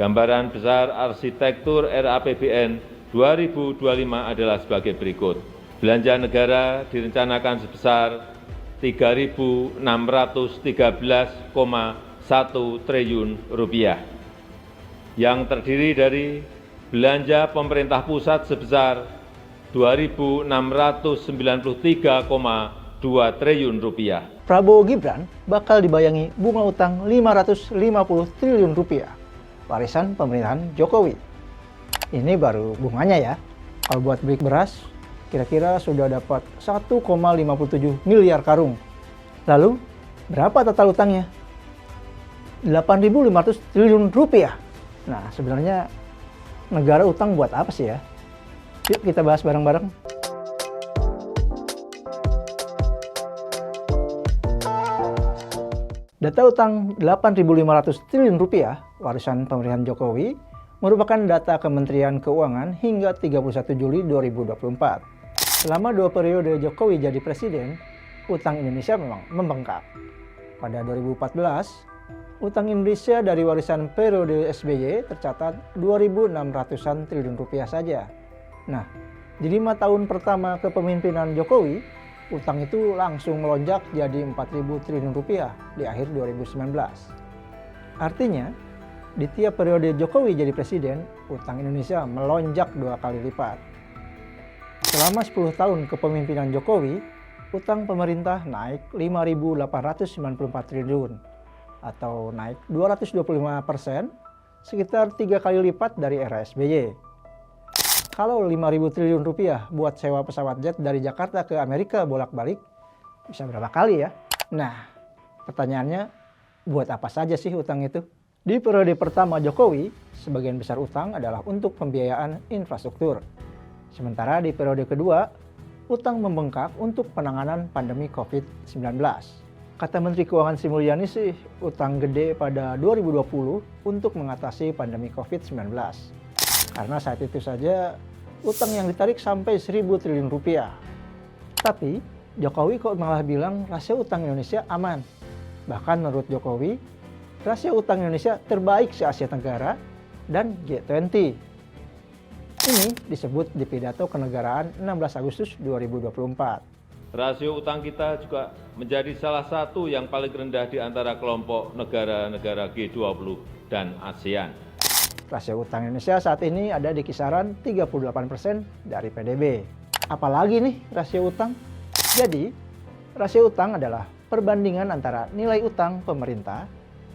Gambaran besar arsitektur RAPBN 2025 adalah sebagai berikut. Belanja negara direncanakan sebesar Rp3.613,1 triliun, yang terdiri dari belanja pemerintah pusat sebesar Rp2.693,2 triliun. Prabowo Gibran bakal dibayangi bunga utang Rp550 triliun, warisan pemerintahan Jokowi. Ini baru bunganya ya. Kalau buat beli beras, kira-kira sudah dapat 1,57 miliar karung. Lalu, berapa total utangnya? Rp8.500 triliun. Nah, sebenarnya negara utang buat apa sih ya? Yuk kita bahas bareng-bareng. Data utang Rp8.500 triliun warisan pemerintahan Jokowi merupakan data Kementerian Keuangan hingga 31 Juli 2024. Selama 2 periode Jokowi jadi presiden, utang Indonesia memang membengkak. Pada 2014, utang Indonesia dari warisan periode SBY tercatat 2.600-an triliun rupiah saja. Nah, di 5 tahun pertama kepemimpinan Jokowi, utang itu langsung melonjak jadi 4.000 triliun rupiah di akhir 2019. Artinya, di tiap periode Jokowi jadi presiden, utang Indonesia melonjak 2 kali lipat. Selama 10 tahun kepemimpinan Jokowi, utang pemerintah naik 5.894 triliun atau naik 225%, sekitar 3 kali lipat dari era SBY. Kalau 5.000 triliun rupiah buat sewa pesawat jet dari Jakarta ke Amerika bolak-balik, bisa berapa kali ya? Nah, pertanyaannya, buat apa saja sih utang itu? Di periode pertama Jokowi, sebagian besar utang adalah untuk pembiayaan infrastruktur. Sementara di periode kedua, utang membengkak untuk penanganan pandemi COVID-19. Kata Menteri Keuangan Sri Mulyani sih, utang gede pada 2020 untuk mengatasi pandemi COVID-19. Karena saat itu saja utang yang ditarik sampai 1.000 triliun rupiah. Tapi Jokowi kok malah bilang rasio utang Indonesia aman. Bahkan menurut Jokowi, rasio utang Indonesia terbaik se-Asia Tenggara dan G20. Ini disebut di pidato kenegaraan 16 Agustus 2024. Rasio utang kita juga menjadi salah satu yang paling rendah di antara kelompok negara-negara G20 dan ASEAN. Rasio utang Indonesia saat ini ada di kisaran 38% dari PDB. Apalagi nih rasio utang? Jadi, rasio utang adalah perbandingan antara nilai utang pemerintah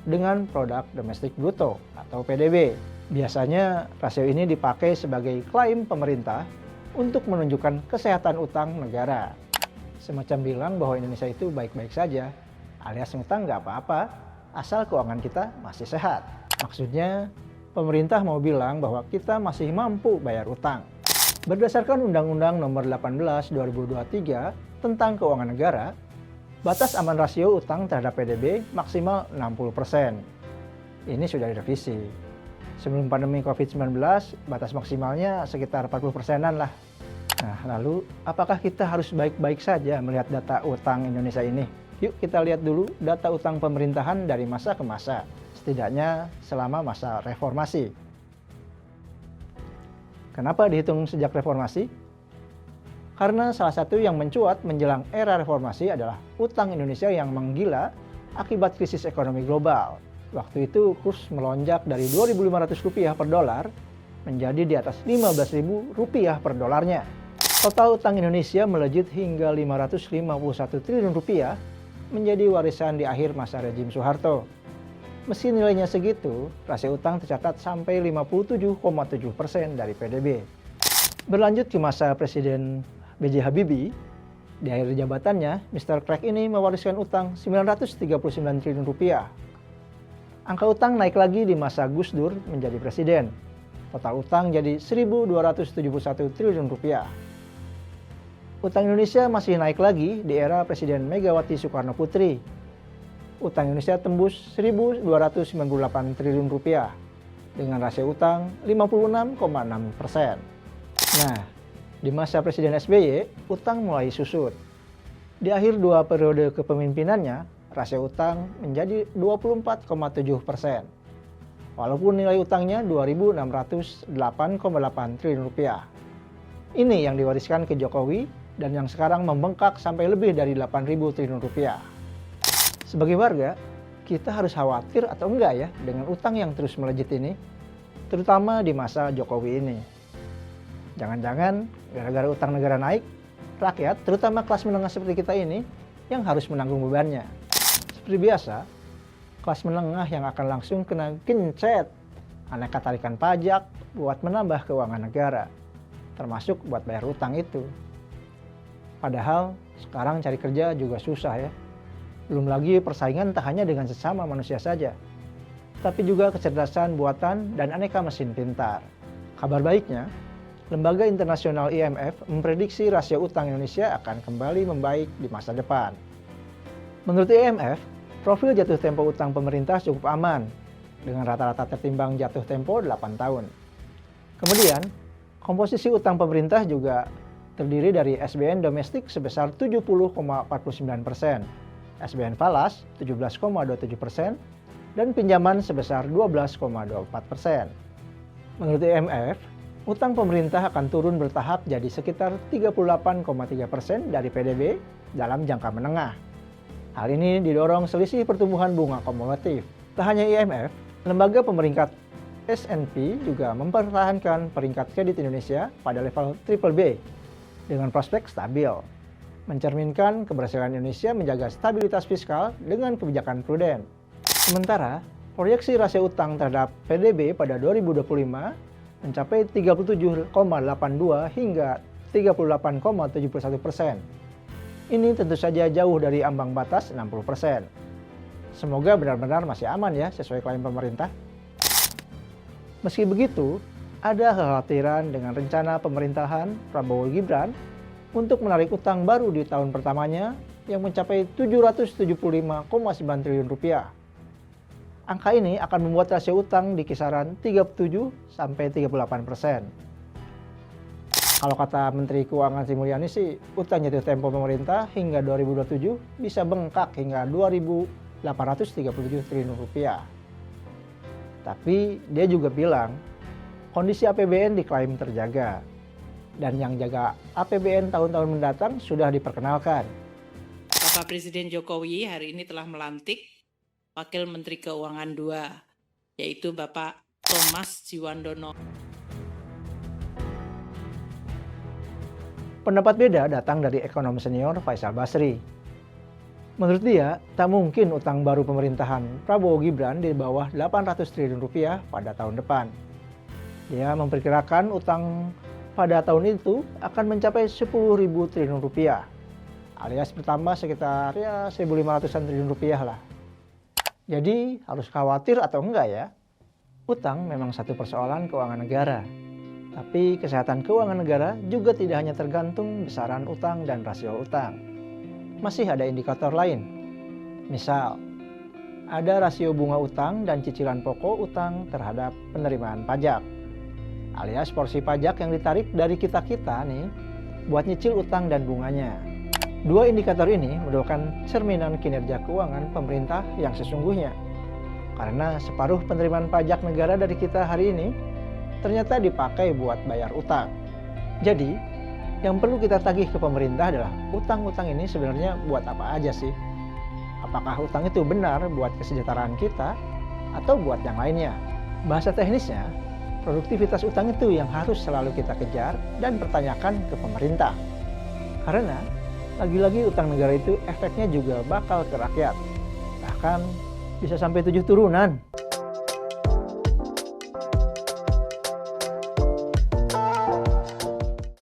dengan produk domestik bruto atau PDB. Biasanya rasio ini dipakai sebagai klaim pemerintah untuk menunjukkan kesehatan utang negara. Semacam bilang bahwa Indonesia itu baik-baik saja, alias utang nggak apa-apa, asal keuangan kita masih sehat. Maksudnya, pemerintah mau bilang bahwa kita masih mampu bayar utang. Berdasarkan Undang-Undang Nomor 18 2023 tentang Keuangan Negara, batas aman rasio utang terhadap PDB maksimal 60%. Ini sudah direvisi. Sebelum pandemi COVID-19, batas maksimalnya sekitar 40%-an lah. Nah, lalu apakah kita harus baik-baik saja melihat data utang Indonesia ini? Yuk kita lihat dulu data utang pemerintahan dari masa ke masa. Setidaknya selama masa reformasi. Kenapa dihitung sejak reformasi? Karena salah satu yang mencuat menjelang era reformasi adalah utang Indonesia yang menggila akibat krisis ekonomi global. Waktu itu kurs melonjak dari Rp2.500 per dolar menjadi di atas Rp15.000 per dolarnya. Total utang Indonesia melejit hingga Rp551 triliun menjadi warisan di akhir masa rejim Soeharto. Meski nilainya segitu, rasio utang tercatat sampai 57,7% dari PDB. Berlanjut ke masa Presiden B.J. Habibie, di akhir jabatannya, Mr. Crack ini mewariskan utang Rp939 triliun. Angka utang naik lagi di masa Gus Dur menjadi presiden. Total utang jadi Rp1.271 triliun. Utang Indonesia masih naik lagi di era Presiden Megawati Soekarno Putri. Utang Indonesia tembus Rp1.298 triliun dengan rasio utang 56,6%. Nah, di masa Presiden SBY, utang mulai susut. Di akhir 2 periode kepemimpinannya, rasio utang menjadi 24,7%. walaupun nilai utangnya Rp2.608,8 triliun. Ini yang diwariskan ke Jokowi dan yang sekarang membengkak sampai lebih dari Rp8.000 triliun. Sebagai warga, kita harus khawatir atau enggak ya dengan utang yang terus melejit ini, terutama di masa Jokowi ini. Jangan-jangan gara-gara utang negara naik, rakyat, terutama kelas menengah seperti kita ini, yang harus menanggung bebannya. Seperti biasa, kelas menengah yang akan langsung kena gencet aneka tarikan pajak buat menambah keuangan negara, termasuk buat bayar utang itu. Padahal sekarang cari kerja juga susah ya. Belum lagi persaingan tak hanya dengan sesama manusia saja, tapi juga kecerdasan buatan dan aneka mesin pintar. Kabar baiknya, Lembaga Internasional IMF memprediksi rasio utang Indonesia akan kembali membaik di masa depan. Menurut IMF, profil jatuh tempo utang pemerintah cukup aman, dengan rata-rata tertimbang jatuh tempo 8 tahun. Kemudian, komposisi utang pemerintah juga terdiri dari SBN domestik sebesar 70,49%, SBN falas 17,27%, dan pinjaman sebesar 12,24%. Menurut IMF, utang pemerintah akan turun bertahap jadi sekitar 38,3% dari PDB dalam jangka menengah. Hal ini didorong selisih pertumbuhan bunga kumulatif. Tak hanya IMF, lembaga pemeringkat S&P juga mempertahankan peringkat kredit Indonesia pada level BBB dengan prospek stabil, mencerminkan keberhasilan Indonesia menjaga stabilitas fiskal dengan kebijakan prudent. Sementara, proyeksi rasio utang terhadap PDB pada 2025 mencapai 37,82 hingga 38,71%. Ini tentu saja jauh dari ambang batas 60%. Semoga benar-benar masih aman ya sesuai klaim pemerintah. Meski begitu, ada kekhawatiran dengan rencana pemerintahan Prabowo Gibran untuk menarik utang baru di tahun pertamanya yang mencapai Rp775,9 triliun. Angka ini akan membuat rasio utang di kisaran 37-38%. Kalau kata Menteri Keuangan Sri Mulyani sih, utang jatuh tempo pemerintah hingga 2027 bisa bengkak hingga Rp2.837 triliun. Tapi dia juga bilang, kondisi APBN diklaim terjaga. Dan yang jaga APBN tahun-tahun mendatang sudah diperkenalkan. Bapak Presiden Jokowi hari ini telah melantik Wakil Menteri Keuangan 2, yaitu Bapak Thomas Jiwandono. Pendapat beda datang dari ekonom senior Faisal Basri. Menurut dia, tak mungkin utang baru pemerintahan Prabowo Gibran di bawah Rp800 triliun pada tahun depan. Dia memperkirakan utang pada tahun itu akan mencapai Rp10.000 triliun, alias bertambah sekitar 1.500-an triliun lah. Jadi harus khawatir atau enggak ya? Utang memang satu persoalan keuangan negara. Tapi kesehatan keuangan negara juga tidak hanya tergantung besaran utang dan rasio utang. Masih ada indikator lain. Misal, ada rasio bunga utang dan cicilan pokok utang terhadap penerimaan pajak. Alias porsi pajak yang ditarik dari kita-kita nih buat nyicil utang dan bunganya. Dua indikator ini merupakan cerminan kinerja keuangan pemerintah yang sesungguhnya. Karena separuh penerimaan pajak negara dari kita hari ini ternyata dipakai buat bayar utang. Jadi, yang perlu kita tagih ke pemerintah adalah utang-utang ini sebenarnya buat apa aja sih? Apakah utang itu benar buat kesejahteraan kita atau buat yang lainnya? Bahasa teknisnya, produktivitas utang itu yang harus selalu kita kejar dan pertanyakan ke pemerintah. Karena lagi-lagi utang negara itu efeknya juga bakal ke rakyat. Bahkan bisa sampai 7 turunan.